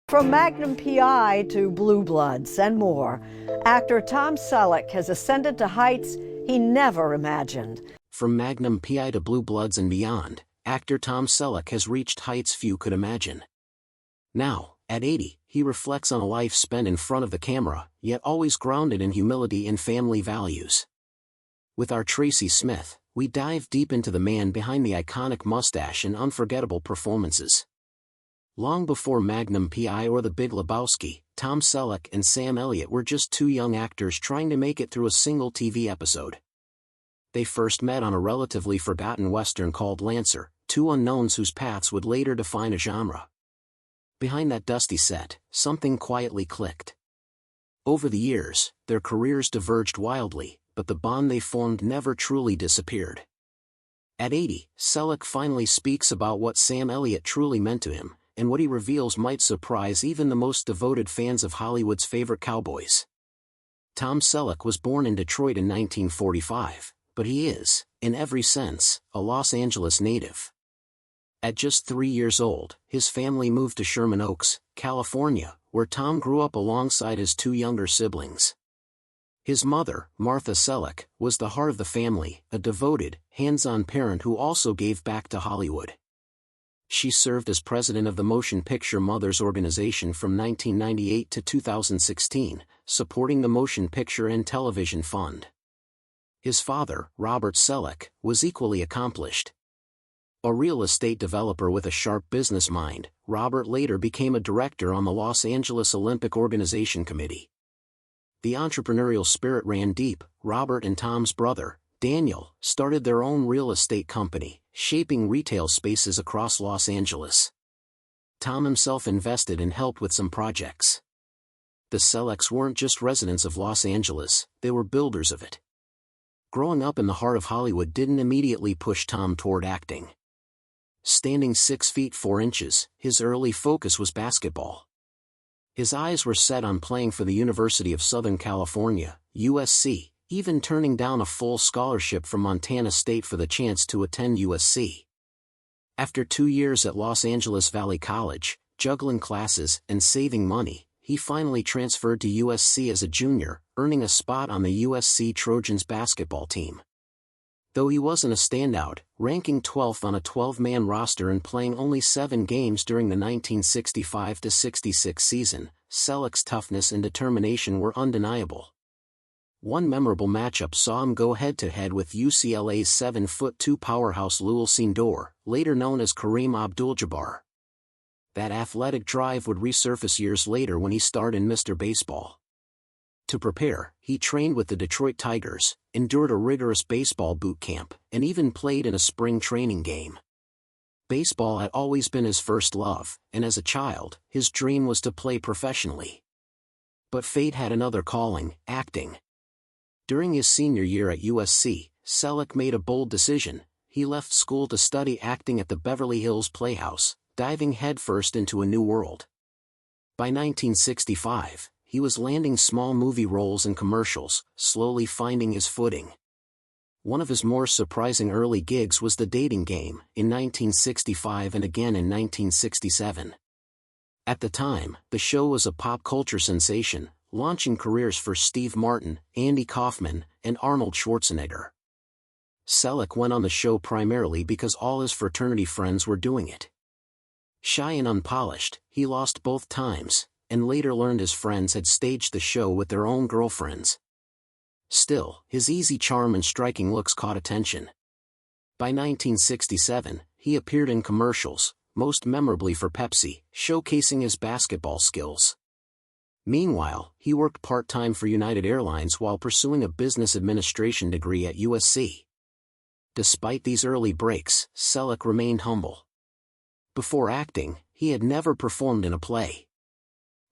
From Magnum PI to Blue Bloods and more, actor Tom Selleck has ascended to heights he never imagined. From Magnum PI to Blue Bloods and beyond, actor Tom Selleck has reached heights few could imagine. Now, at 80, he reflects on a life spent in front of the camera, yet always grounded in humility and family values. With our Tracy Smith, we dive deep into the man behind the iconic mustache and unforgettable performances. Long before Magnum PI or The Big Lebowski, Tom Selleck and Sam Elliott were just two young actors trying to make it through a single TV episode. They first met on a relatively forgotten western called Lancer, two unknowns whose paths would later define a genre. Behind that dusty set, something quietly clicked. Over the years, their careers diverged wildly, but the bond they formed never truly disappeared. At 80, Selleck finally speaks about what Sam Elliott truly meant to him, and what he reveals might surprise even the most devoted fans of Hollywood's favorite cowboys. Tom Selleck was born in Detroit in 1945, but he is, in every sense, a Los Angeles native. At just 3 years old, his family moved to Sherman Oaks, California, where Tom grew up alongside his two younger siblings. His mother, Martha Selleck, was the heart of the family, a devoted, hands-on parent who also gave back to Hollywood. She served as president of the Motion Picture Mothers Organization from 1998 to 2016, supporting the Motion Picture and Television Fund. His father, Robert Selleck, was equally accomplished. A real estate developer with a sharp business mind, Robert later became a director on the Los Angeles Olympic Organization Committee. The entrepreneurial spirit ran deep. Robert and Tom's brother, Daniel, started their own real estate company, shaping retail spaces across Los Angeles. Tom himself invested and helped with some projects. The Sellecks weren't just residents of Los Angeles, they were builders of it. Growing up in the heart of Hollywood didn't immediately push Tom toward acting. Standing 6 feet 4 inches, his early focus was basketball. His eyes were set on playing for the University of Southern California, USC, even turning down a full scholarship from Montana State for the chance to attend USC. After 2 years at Los Angeles Valley College, juggling classes and saving money, he finally transferred to USC as a junior, earning a spot on the USC Trojans basketball team. Though he wasn't a standout, ranking 12th on a 12-man roster and playing only 7 games during the 1965-66 season, Selleck's toughness and determination were undeniable. One memorable matchup saw him go head-to-head with UCLA's 7'2" powerhouse Lul Sindor, later known as Kareem Abdul-Jabbar. That athletic drive would resurface years later when he starred in Mr. Baseball. To prepare, he trained with the Detroit Tigers, endured a rigorous baseball boot camp, and even played in a spring training game. Baseball had always been his first love, and as a child, his dream was to play professionally. But fate had another calling: acting. During his senior year at USC, Selleck made a bold decision. He left school to study acting at the Beverly Hills Playhouse, diving headfirst into a new world. By 1965, he was landing small movie roles and commercials, slowly finding his footing. One of his more surprising early gigs was The Dating Game, in 1965 and again in 1967. At the time, the show was a pop culture sensation, launching careers for Steve Martin, Andy Kaufman, and Arnold Schwarzenegger. Selleck went on the show primarily because all his fraternity friends were doing it. Shy and unpolished, he lost both times, and later learned his friends had staged the show with their own girlfriends. Still, his easy charm and striking looks caught attention. By 1967, he appeared in commercials, most memorably for Pepsi, showcasing his basketball skills. Meanwhile, he worked part-time for United Airlines while pursuing a business administration degree at USC. Despite these early breaks, Selleck remained humble. Before acting, he had never performed in a play.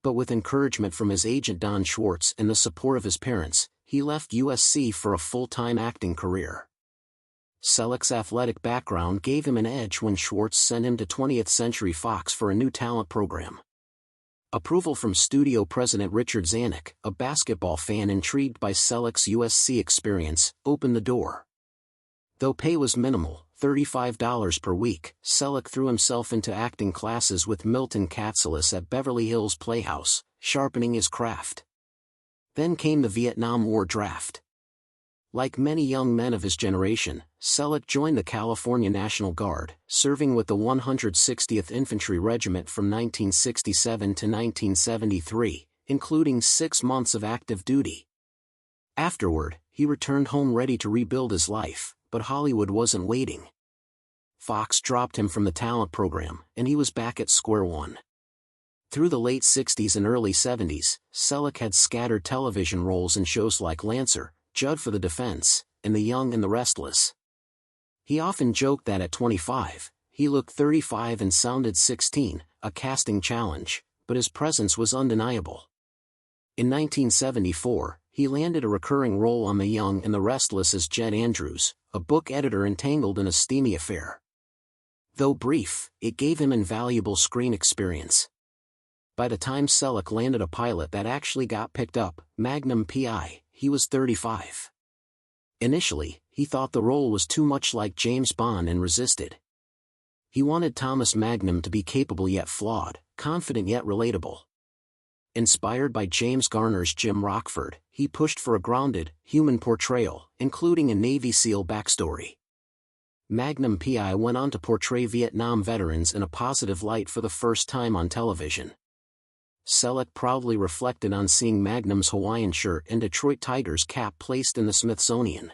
But with encouragement from his agent Don Schwartz and the support of his parents, he left USC for a full-time acting career. Selleck's athletic background gave him an edge when Schwartz sent him to 20th Century Fox for a new talent program. Approval from studio president Richard Zanuck, a basketball fan intrigued by Selleck's USC experience, opened the door. Though pay was minimal, $35 per week. Selleck threw himself into acting classes with Milton Katselas at Beverly Hills Playhouse, sharpening his craft. Then came the Vietnam War draft. Like many young men of his generation, Selleck joined the California National Guard, serving with the 160th Infantry Regiment from 1967 to 1973, including 6 months of active duty. Afterward, he returned home ready to rebuild his life, but Hollywood wasn't waiting. Fox dropped him from the talent program, and he was back at square one. Through the late 60s and early 70s, Selleck had scattered television roles in shows like Lancer, Judd for the Defense, and The Young and the Restless. He often joked that at 25, he looked 35 and sounded 16, a casting challenge, but his presence was undeniable. In 1974, he landed a recurring role on The Young and the Restless as Jed Andrews, a book editor entangled in a steamy affair. Though brief, it gave him invaluable screen experience. By the time Selleck landed a pilot that actually got picked up, Magnum P.I., he was 35. Initially, he thought the role was too much like James Bond and resisted. He wanted Thomas Magnum to be capable yet flawed, confident yet relatable. Inspired by James Garner's Jim Rockford, he pushed for a grounded, human portrayal, including a Navy SEAL backstory. Magnum P.I. went on to portray Vietnam veterans in a positive light for the first time on television. Selleck proudly reflected on seeing Magnum's Hawaiian shirt and Detroit Tigers cap placed in the Smithsonian.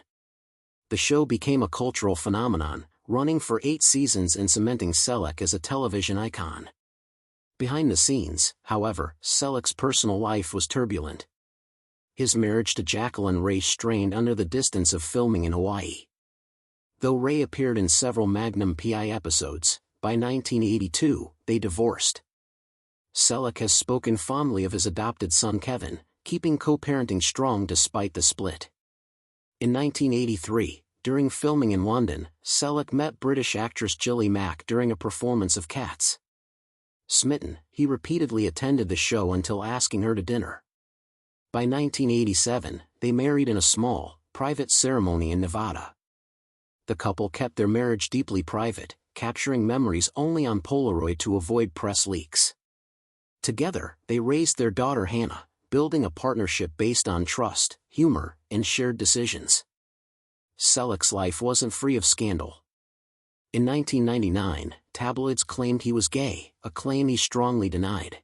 The show became a cultural phenomenon, running for 8 seasons and cementing Selleck as a television icon. Behind the scenes, however, Selleck's personal life was turbulent. His marriage to Jacqueline Ray strained under the distance of filming in Hawaii. Though Ray appeared in several Magnum P.I. episodes, by 1982, they divorced. Selleck has spoken fondly of his adopted son Kevin, keeping co-parenting strong despite the split. In 1983, during filming in London, Selleck met British actress Gilly Mack during a performance of Cats. Smitten, he repeatedly attended the show until asking her to dinner. By 1987, they married in a small, private ceremony in Nevada. The couple kept their marriage deeply private, capturing memories only on Polaroid to avoid press leaks. Together, they raised their daughter Hannah, building a partnership based on trust, humor, and shared decisions. Selleck's life wasn't free of scandal. In 1999, tabloids claimed he was gay, a claim he strongly denied.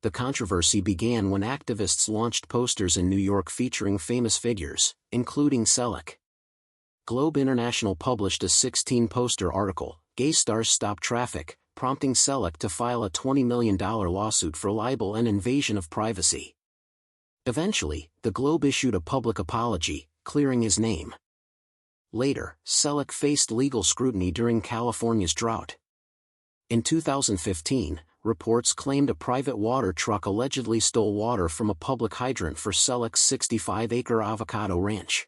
The controversy began when activists launched posters in New York featuring famous figures, including Selleck. Globe International published a 16-poster article, "Gay Stars Stop Traffic," prompting Selleck to file a $20 million lawsuit for libel and invasion of privacy. Eventually, the Globe issued a public apology, clearing his name. Later, Selleck faced legal scrutiny during California's drought. In 2015, reports claimed a private water truck allegedly stole water from a public hydrant for Selleck's 65-acre avocado ranch.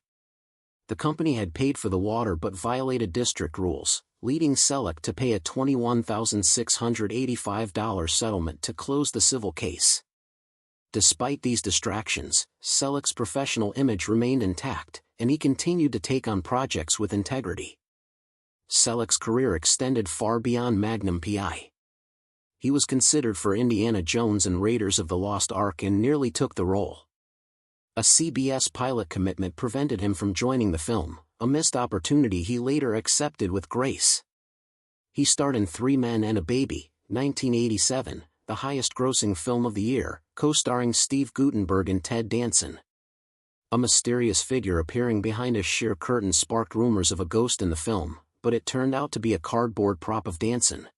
The company had paid for the water but violated district rules, leading Selleck to pay a $21,685 settlement to close the civil case. Despite these distractions, Selleck's professional image remained intact, and he continued to take on projects with integrity. Selleck's career extended far beyond Magnum P.I. He was considered for Indiana Jones and Raiders of the Lost Ark and nearly took the role. A CBS pilot commitment prevented him from joining the film, a missed opportunity he later accepted with grace. He starred in 3 Men and a Baby, 1987, the highest-grossing film of the year, co-starring Steve Guttenberg and Ted Danson. A mysterious figure appearing behind a sheer curtain sparked rumors of a ghost in the film, but it turned out to be a cardboard prop of Danson.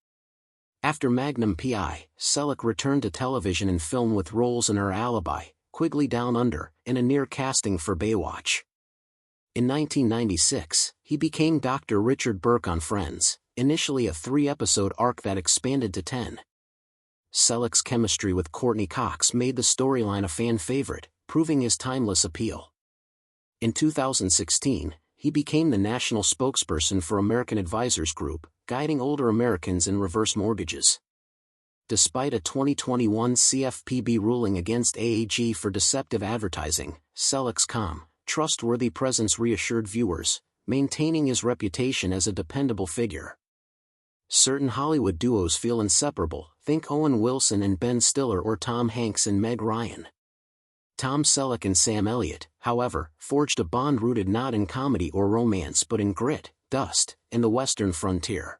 After Magnum P.I., Selleck returned to television and film with roles in Her Alibi, Quigley Down Under, and a near casting for Baywatch. In 1996, he became Dr. Richard Burke on Friends, initially a 3-episode arc that expanded to 10. Selleck's chemistry with Courtney Cox made the storyline a fan favorite, proving his timeless appeal. In 2016, he became the national spokesperson for American Advisors Group, guiding older Americans in reverse mortgages. Despite a 2021 CFPB ruling against AAG for deceptive advertising, Selleck's calm, trustworthy presence reassured viewers, maintaining his reputation as a dependable figure. Certain Hollywood duos feel inseparable, think Owen Wilson and Ben Stiller or Tom Hanks and Meg Ryan. Tom Selleck and Sam Elliott, however, forged a bond rooted not in comedy or romance but in grit, dust, and the Western frontier.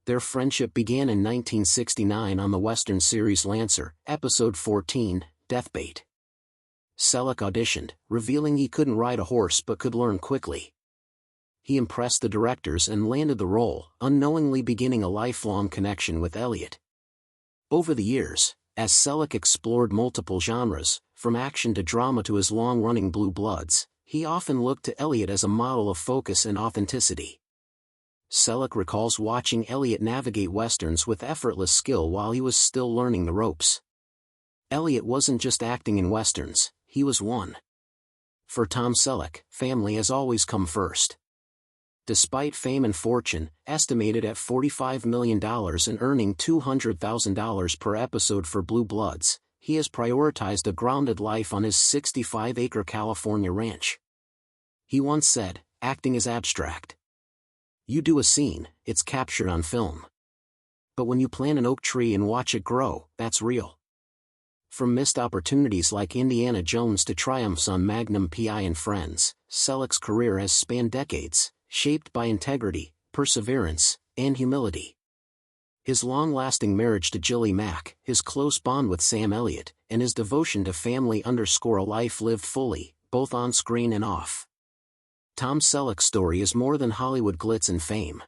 Their friendship began in 1969 on the Western series Lancer, Episode 14, Deathbait. Selleck auditioned, revealing he couldn't ride a horse but could learn quickly. He impressed the directors and landed the role, unknowingly beginning a lifelong connection with Elliot. Over the years, as Selleck explored multiple genres, from action to drama to his long-running Blue Bloods, he often looked to Elliot as a model of focus and authenticity. Selleck recalls watching Elliot navigate westerns with effortless skill while he was still learning the ropes. Elliot wasn't just acting in westerns, he was one. For Tom Selleck, family has always come first. Despite fame and fortune, estimated at $45 million and earning $200,000 per episode for Blue Bloods, he has prioritized a grounded life on his 65-acre California ranch. He once said, "Acting is abstract. You do a scene, it's captured on film. But when you plant an oak tree and watch it grow, that's real." From missed opportunities like Indiana Jones to triumphs on Magnum P.I. and Friends, Selleck's career has spanned decades, shaped by integrity, perseverance, and humility. His long-lasting marriage to Jillie Mack, his close bond with Sam Elliott, and his devotion to family underscore a life lived fully, both on screen and off. Tom Selleck's story is more than Hollywood glitz and fame.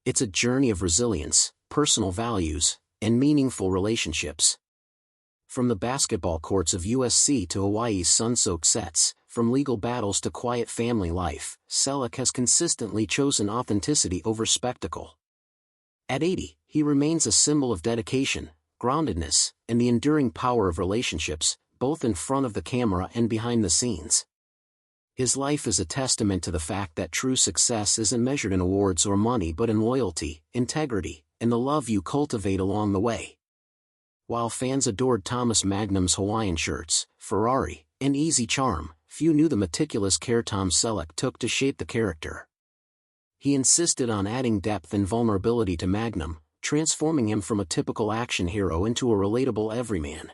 It's a journey of resilience, personal values, and meaningful relationships. From the basketball courts of USC to Hawaii's sun-soaked sets, from legal battles to quiet family life, Selleck has consistently chosen authenticity over spectacle. At 80, he remains a symbol of dedication, groundedness, and the enduring power of relationships, both in front of the camera and behind the scenes. His life is a testament to the fact that true success isn't measured in awards or money but in loyalty, integrity, and the love you cultivate along the way. While fans adored Thomas Magnum's Hawaiian shirts, Ferrari, and easy charm, few knew the meticulous care Tom Selleck took to shape the character. He insisted on adding depth and vulnerability to Magnum, transforming him from a typical action hero into a relatable everyman.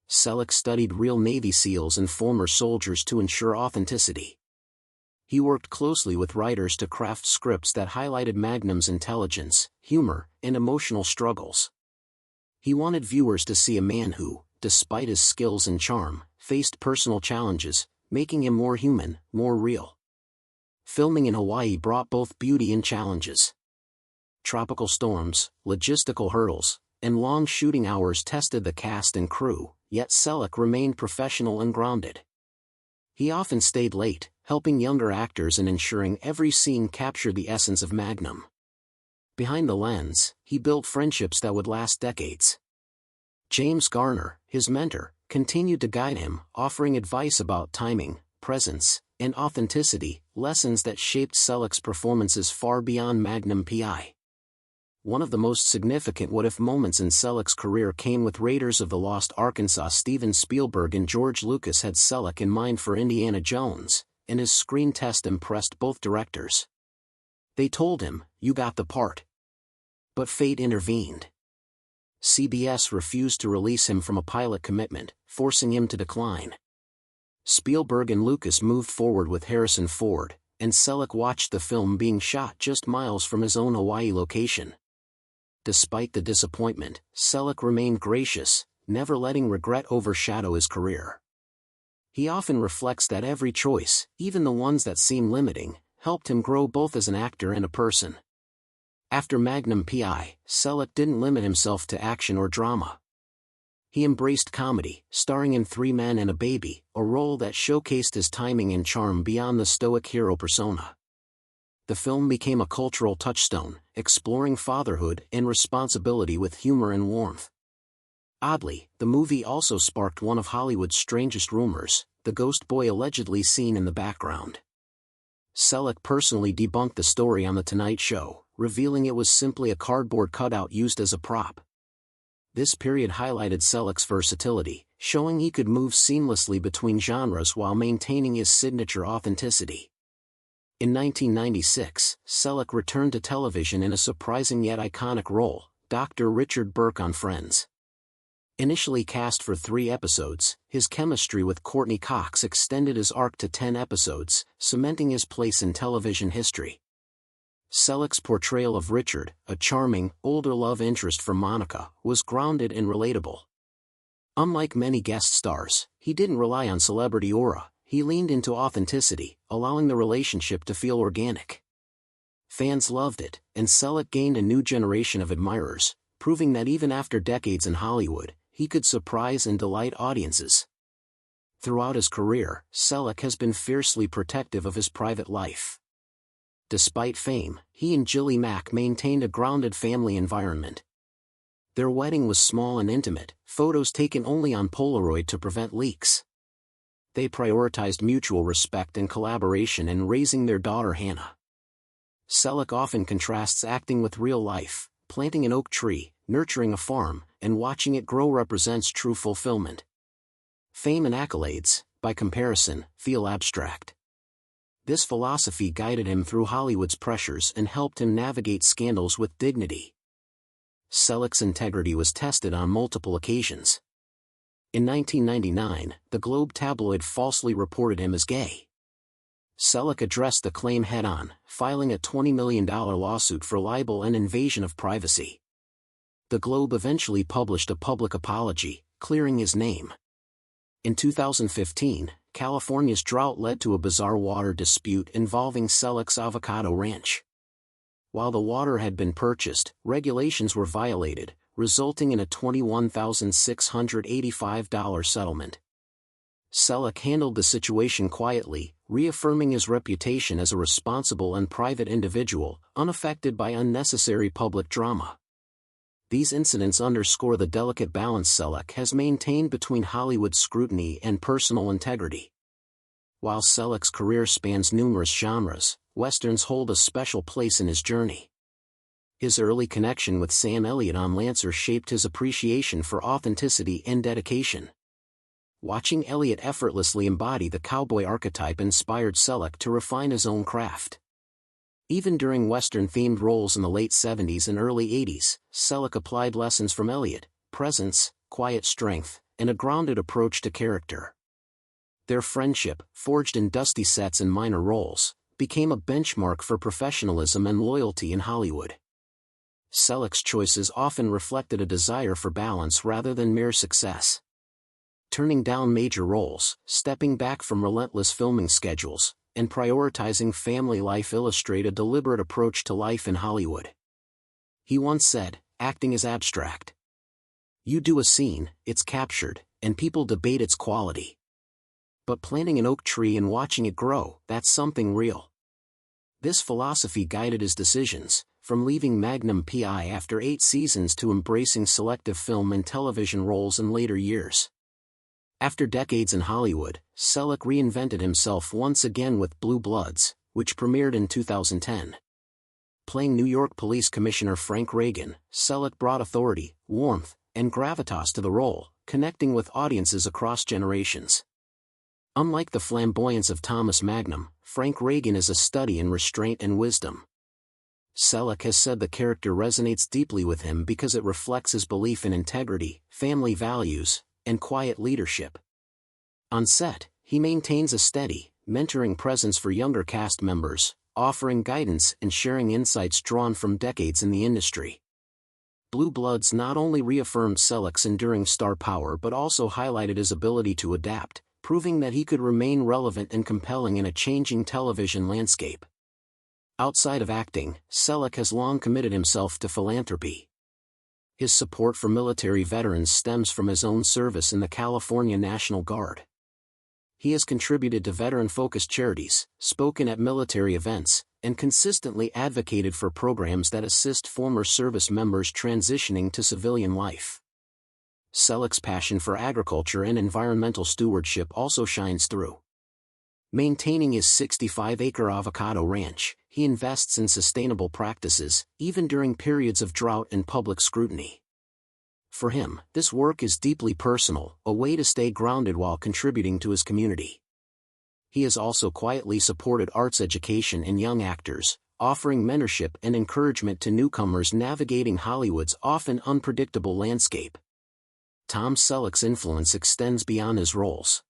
Selleck studied real Navy SEALs and former soldiers to ensure authenticity. He worked closely with writers to craft scripts that highlighted Magnum's intelligence, humor, and emotional struggles. He wanted viewers to see a man who, despite his skills and charm, faced personal challenges, making him more human, more real. Filming in Hawaii brought both beauty and challenges. Tropical storms, logistical hurdles, and long shooting hours tested the cast and crew, yet Selleck remained professional and grounded. He often stayed late, helping younger actors and ensuring every scene captured the essence of Magnum. Behind the lens, he built friendships that would last decades. James Garner, his mentor, continued to guide him, offering advice about timing, presence, and authenticity, lessons that shaped Selleck's performances far beyond Magnum P.I. One of the most significant what-if moments in Selleck's career came with Raiders of the Lost Arkansas. Steven Spielberg and George Lucas had Selleck in mind for Indiana Jones, and his screen test impressed both directors. They told him, "You got the part." But fate intervened. CBS refused to release him from a pilot commitment, forcing him to decline. Spielberg and Lucas moved forward with Harrison Ford, and Selleck watched the film being shot just miles from his own Hawaii location. Despite the disappointment, Selleck remained gracious, never letting regret overshadow his career. He often reflects that every choice, even the ones that seem limiting, helped him grow both as an actor and a person. After Magnum P.I., Selleck didn't limit himself to action or drama. He embraced comedy, starring in Three Men and a Baby, a role that showcased his timing and charm beyond the stoic hero persona. The film became a cultural touchstone, exploring fatherhood and responsibility with humor and warmth. Oddly, the movie also sparked one of Hollywood's strangest rumors, the ghost boy allegedly seen in the background. Selleck personally debunked the story on The Tonight Show, revealing it was simply a cardboard cutout used as a prop. This period highlighted Selleck's versatility, showing he could move seamlessly between genres while maintaining his signature authenticity. In 1996, Selleck returned to television in a surprising yet iconic role, Dr. Richard Burke on Friends. Initially cast for 3 episodes, his chemistry with Courtney Cox extended his arc to 10 episodes, cementing his place in television history. Selleck's portrayal of Richard, a charming, older love interest for Monica, was grounded and relatable. Unlike many guest stars, he didn't rely on celebrity aura, he leaned into authenticity, allowing the relationship to feel organic. Fans loved it, and Selleck gained a new generation of admirers, proving that even after decades in Hollywood, he could surprise and delight audiences. Throughout his career, Selleck has been fiercely protective of his private life. Despite fame, he and Jilly Mack maintained a grounded family environment. Their wedding was small and intimate, photos taken only on Polaroid to prevent leaks. They prioritized mutual respect and collaboration in raising their daughter Hannah. Selleck often contrasts acting with real life. Planting an oak tree, nurturing a farm, and watching it grow represents true fulfillment. Fame and accolades, by comparison, feel abstract. This philosophy guided him through Hollywood's pressures and helped him navigate scandals with dignity. Selleck's integrity was tested on multiple occasions. In 1999, the Globe tabloid falsely reported him as gay. Selleck addressed the claim head-on, filing a $20 million lawsuit for libel and invasion of privacy. The Globe eventually published a public apology, clearing his name. In 2015, California's drought led to a bizarre water dispute involving Selleck's avocado ranch. While the water had been purchased, regulations were violated, resulting in a $21,685 settlement. Selleck handled the situation quietly, reaffirming his reputation as a responsible and private individual, unaffected by unnecessary public drama. These incidents underscore the delicate balance Selleck has maintained between Hollywood scrutiny and personal integrity. While Selleck's career spans numerous genres, westerns hold a special place in his journey. His early connection with Sam Elliott on Lancer shaped his appreciation for authenticity and dedication. Watching Elliot effortlessly embody the cowboy archetype inspired Selleck to refine his own craft. Even during Western-themed roles in the late 70s and early 80s, Selleck applied lessons from Elliot: presence, quiet strength, and a grounded approach to character. Their friendship, forged in dusty sets and minor roles, became a benchmark for professionalism and loyalty in Hollywood. Selleck's choices often reflected a desire for balance rather than mere success. Turning down major roles, stepping back from relentless filming schedules, and prioritizing family life illustrate a deliberate approach to life in Hollywood. He once said, "Acting is abstract. You do a scene, it's captured, and people debate its quality. But planting an oak tree and watching it grow, that's something real." This philosophy guided his decisions, from leaving Magnum PI after 8 seasons to embracing selective film and television roles in later years. After decades in Hollywood, Selleck reinvented himself once again with Blue Bloods, which premiered in 2010. Playing New York Police Commissioner Frank Reagan, Selleck brought authority, warmth, and gravitas to the role, connecting with audiences across generations. Unlike the flamboyance of Thomas Magnum, Frank Reagan is a study in restraint and wisdom. Selleck has said the character resonates deeply with him because it reflects his belief in integrity, family values, and quiet leadership. On set, he maintains a steady, mentoring presence for younger cast members, offering guidance and sharing insights drawn from decades in the industry. Blue Bloods not only reaffirmed Selleck's enduring star power but also highlighted his ability to adapt, proving that he could remain relevant and compelling in a changing television landscape. Outside of acting, Selleck has long committed himself to philanthropy. His support for military veterans stems from his own service in the California National Guard. He has contributed to veteran-focused charities, spoken at military events, and consistently advocated for programs that assist former service members transitioning to civilian life. Selleck's passion for agriculture and environmental stewardship also shines through. Maintaining his 65-acre avocado ranch, he invests in sustainable practices, even during periods of drought and public scrutiny. For him, this work is deeply personal, a way to stay grounded while contributing to his community. He has also quietly supported arts education in young actors, offering mentorship and encouragement to newcomers navigating Hollywood's often unpredictable landscape. Tom Selleck's influence extends beyond his roles.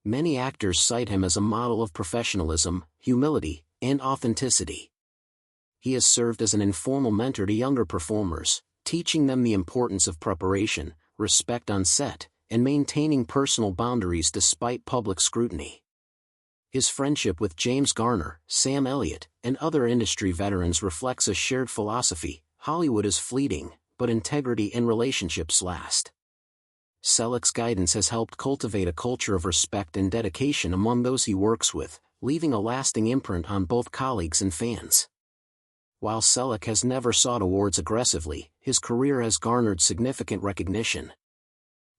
Many actors cite him as a model of professionalism, humility, and authenticity. He has served as an informal mentor to younger performers, teaching them the importance of preparation, respect on set, and maintaining personal boundaries despite public scrutiny. His friendship with James Garner, Sam Elliott, and other industry veterans reflects a shared philosophy: Hollywood is fleeting, but integrity and relationships last. Selleck's guidance has helped cultivate a culture of respect and dedication among those he works with, leaving a lasting imprint on both colleagues and fans. While Selleck has never sought awards aggressively, his career has garnered significant recognition.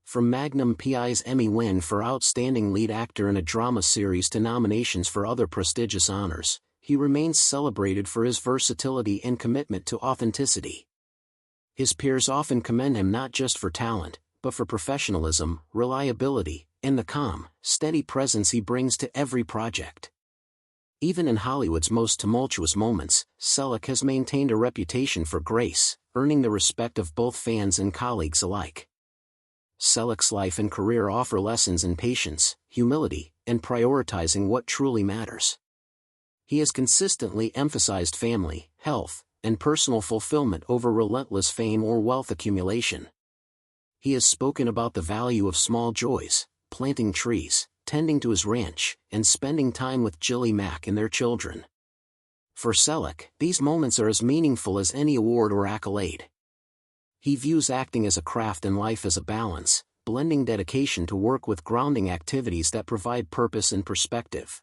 From Magnum P.I.'s Emmy win for Outstanding Lead Actor in a Drama Series to nominations for other prestigious honors, he remains celebrated for his versatility and commitment to authenticity. His peers often commend him not just for talent, but for professionalism, reliability, and the calm, steady presence he brings to every project. Even in Hollywood's most tumultuous moments, Selleck has maintained a reputation for grace, earning the respect of both fans and colleagues alike. Selleck's life and career offer lessons in patience, humility, and prioritizing what truly matters. He has consistently emphasized family, health, and personal fulfillment over relentless fame or wealth accumulation. He has spoken about the value of small joys, planting trees, tending to his ranch, and spending time with Jilly Mack and their children. For Selleck, these moments are as meaningful as any award or accolade. He views acting as a craft and life as a balance, blending dedication to work with grounding activities that provide purpose and perspective.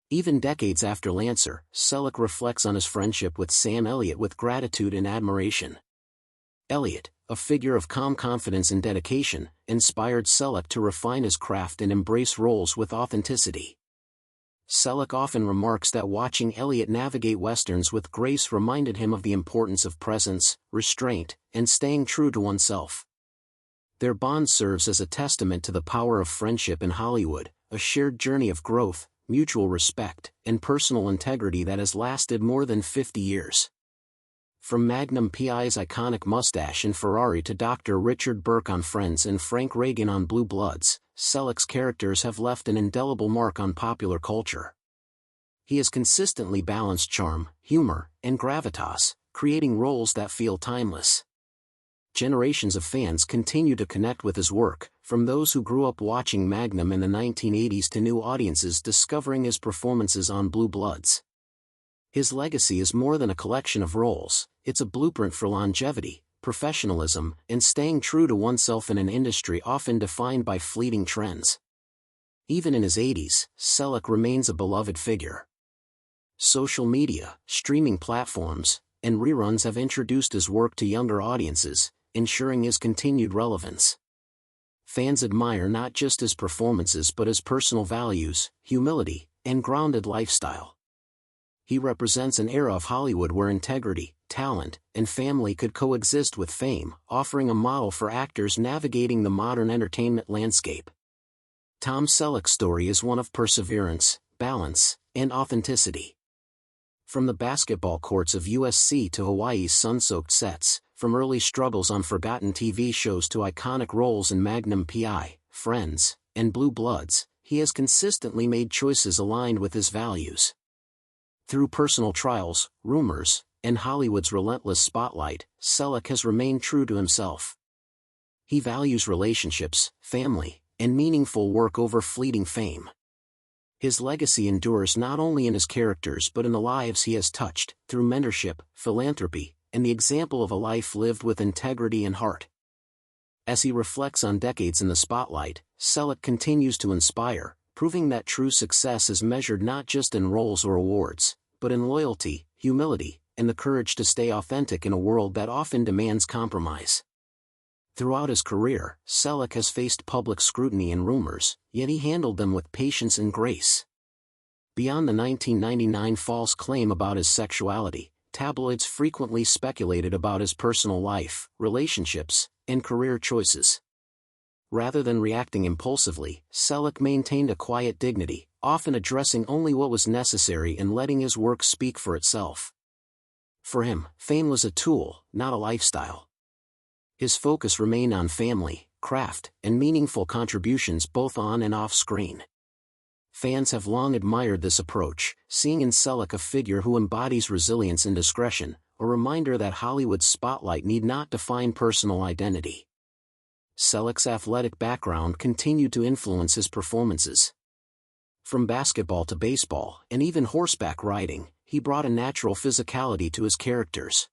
Even decades after Lancer, Selleck reflects on his friendship with Sam Elliott with gratitude and admiration. Elliot, a figure of calm confidence and dedication, inspired Selleck to refine his craft and embrace roles with authenticity. Selleck often remarks that watching Elliot navigate westerns with grace reminded him of the importance of presence, restraint, and staying true to oneself. Their bond serves as a testament to the power of friendship in Hollywood, a shared journey of growth, mutual respect, and personal integrity that has lasted more than 50 years. From Magnum P.I.'s iconic mustache in Ferrari to Dr. Richard Burke on Friends and Frank Reagan on Blue Bloods, Selleck's characters have left an indelible mark on popular culture. He has consistently balanced charm, humor, and gravitas, creating roles that feel timeless. Generations of fans continue to connect with his work, from those who grew up watching Magnum in the 1980s to new audiences discovering his performances on Blue Bloods. His legacy is more than a collection of roles, it's a blueprint for longevity, professionalism, and staying true to oneself in an industry often defined by fleeting trends. Even in his 80s, Selleck remains a beloved figure. Social media, streaming platforms, and reruns have introduced his work to younger audiences, ensuring his continued relevance. Fans admire not just his performances but his personal values, humility, and grounded lifestyle. He represents an era of Hollywood where integrity, talent, and family could coexist with fame, offering a model for actors navigating the modern entertainment landscape. Tom Selleck's story is one of perseverance, balance, and authenticity. From the basketball courts of USC to Hawaii's sun-soaked sets, from early struggles on forgotten TV shows to iconic roles in Magnum P.I., Friends, and Blue Bloods, he has consistently made choices aligned with his values. Through personal trials, rumors, and Hollywood's relentless spotlight, Selleck has remained true to himself. He values relationships, family, and meaningful work over fleeting fame. His legacy endures not only in his characters but in the lives he has touched, through mentorship, philanthropy, and the example of a life lived with integrity and heart. As he reflects on decades in the spotlight, Selleck continues to inspire, proving that true success is measured not just in roles or awards, but in loyalty, humility, and the courage to stay authentic in a world that often demands compromise. Throughout his career, Selleck has faced public scrutiny and rumors, yet he handled them with patience and grace. Beyond the 1999 false claim about his sexuality, tabloids frequently speculated about his personal life, relationships, and career choices. Rather than reacting impulsively, Selleck maintained a quiet dignity, often addressing only what was necessary and letting his work speak for itself. For him, fame was a tool, not a lifestyle. His focus remained on family, craft, and meaningful contributions both on and off screen. Fans have long admired this approach, seeing in Selleck a figure who embodies resilience and discretion, a reminder that Hollywood's spotlight need not define personal identity. Selleck's athletic background continued to influence his performances. From basketball to baseball, and even horseback riding, he brought a natural physicality to his characters.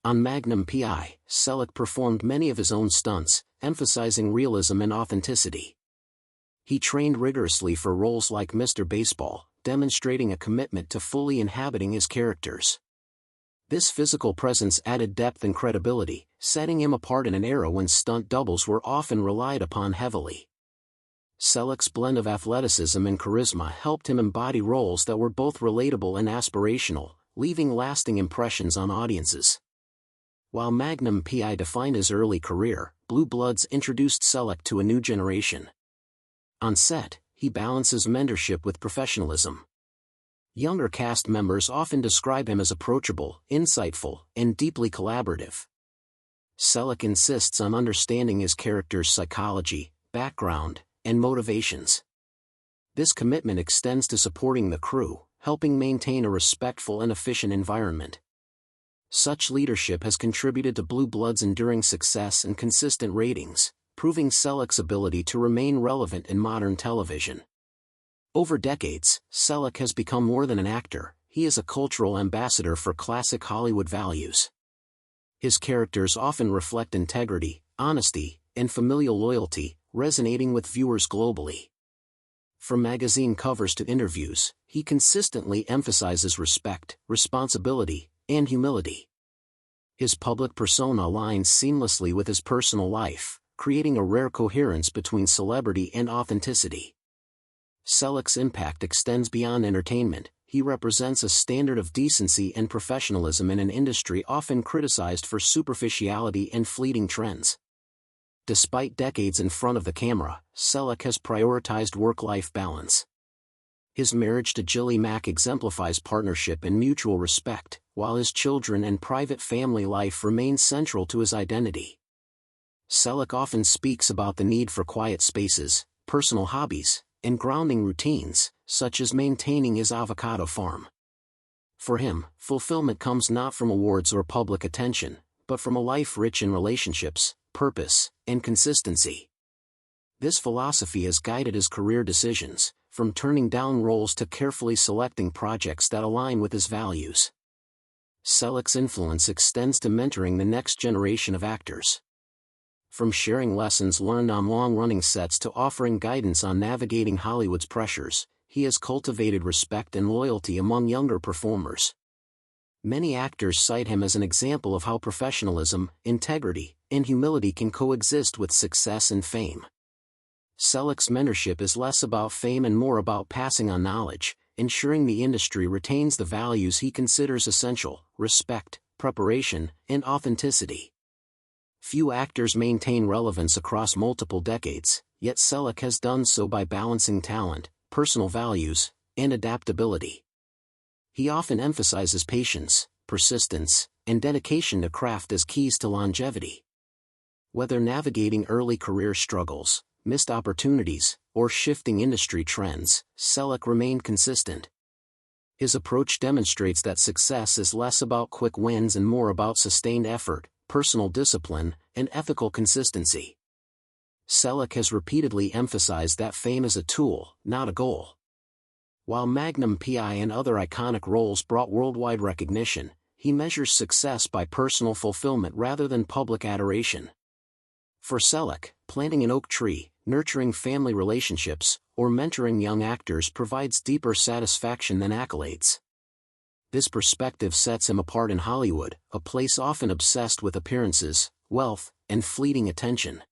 On Magnum P.I., Selleck performed many of his own stunts, emphasizing realism and authenticity. He trained rigorously for roles like Mr. Baseball, demonstrating a commitment to fully inhabiting his characters. This physical presence added depth and credibility, setting him apart in an era when stunt doubles were often relied upon heavily. Selleck's blend of athleticism and charisma helped him embody roles that were both relatable and aspirational, leaving lasting impressions on audiences. While Magnum P.I. defined his early career, Blue Bloods introduced Selleck to a new generation. On set, he balances mentorship with professionalism. Younger cast members often describe him as approachable, insightful, and deeply collaborative. Selleck insists on understanding his character's psychology, background, and motivations. This commitment extends to supporting the crew, helping maintain a respectful and efficient environment. Such leadership has contributed to Blue Blood's enduring success and consistent ratings, proving Selleck's ability to remain relevant in modern television. Over decades, Selleck has become more than an actor, he is a cultural ambassador for classic Hollywood values. His characters often reflect integrity, honesty, and familial loyalty, resonating with viewers globally. From magazine covers to interviews, he consistently emphasizes respect, responsibility, and humility. His public persona aligns seamlessly with his personal life, creating a rare coherence between celebrity and authenticity. Selleck's impact extends beyond entertainment. He represents a standard of decency and professionalism in an industry often criticized for superficiality and fleeting trends. Despite decades in front of the camera, Selleck has prioritized work-life balance. His marriage to Jilly Mack exemplifies partnership and mutual respect, while his children and private family life remain central to his identity. Selleck often speaks about the need for quiet spaces, personal hobbies, and grounding routines, such as maintaining his avocado farm. For him, fulfillment comes not from awards or public attention, but from a life rich in relationships, purpose, and consistency. This philosophy has guided his career decisions, from turning down roles to carefully selecting projects that align with his values. Selleck's influence extends to mentoring the next generation of actors. From sharing lessons learned on long-running sets to offering guidance on navigating Hollywood's pressures, he has cultivated respect and loyalty among younger performers. Many actors cite him as an example of how professionalism, integrity, and humility can coexist with success and fame. Selleck's mentorship is less about fame and more about passing on knowledge, ensuring the industry retains the values he considers essential: respect, preparation, and authenticity. Few actors maintain relevance across multiple decades, yet Selleck has done so by balancing talent, personal values, and adaptability. He often emphasizes patience, persistence, and dedication to craft as keys to longevity. Whether navigating early career struggles, missed opportunities, or shifting industry trends, Selleck remained consistent. His approach demonstrates that success is less about quick wins and more about sustained effort, personal discipline, and ethical consistency. Selleck has repeatedly emphasized that fame is a tool, not a goal. While Magnum P.I. and other iconic roles brought worldwide recognition, he measures success by personal fulfillment rather than public adoration. For Selleck, planting an oak tree, nurturing family relationships, or mentoring young actors provides deeper satisfaction than accolades. This perspective sets him apart in Hollywood, a place often obsessed with appearances, wealth, and fleeting attention.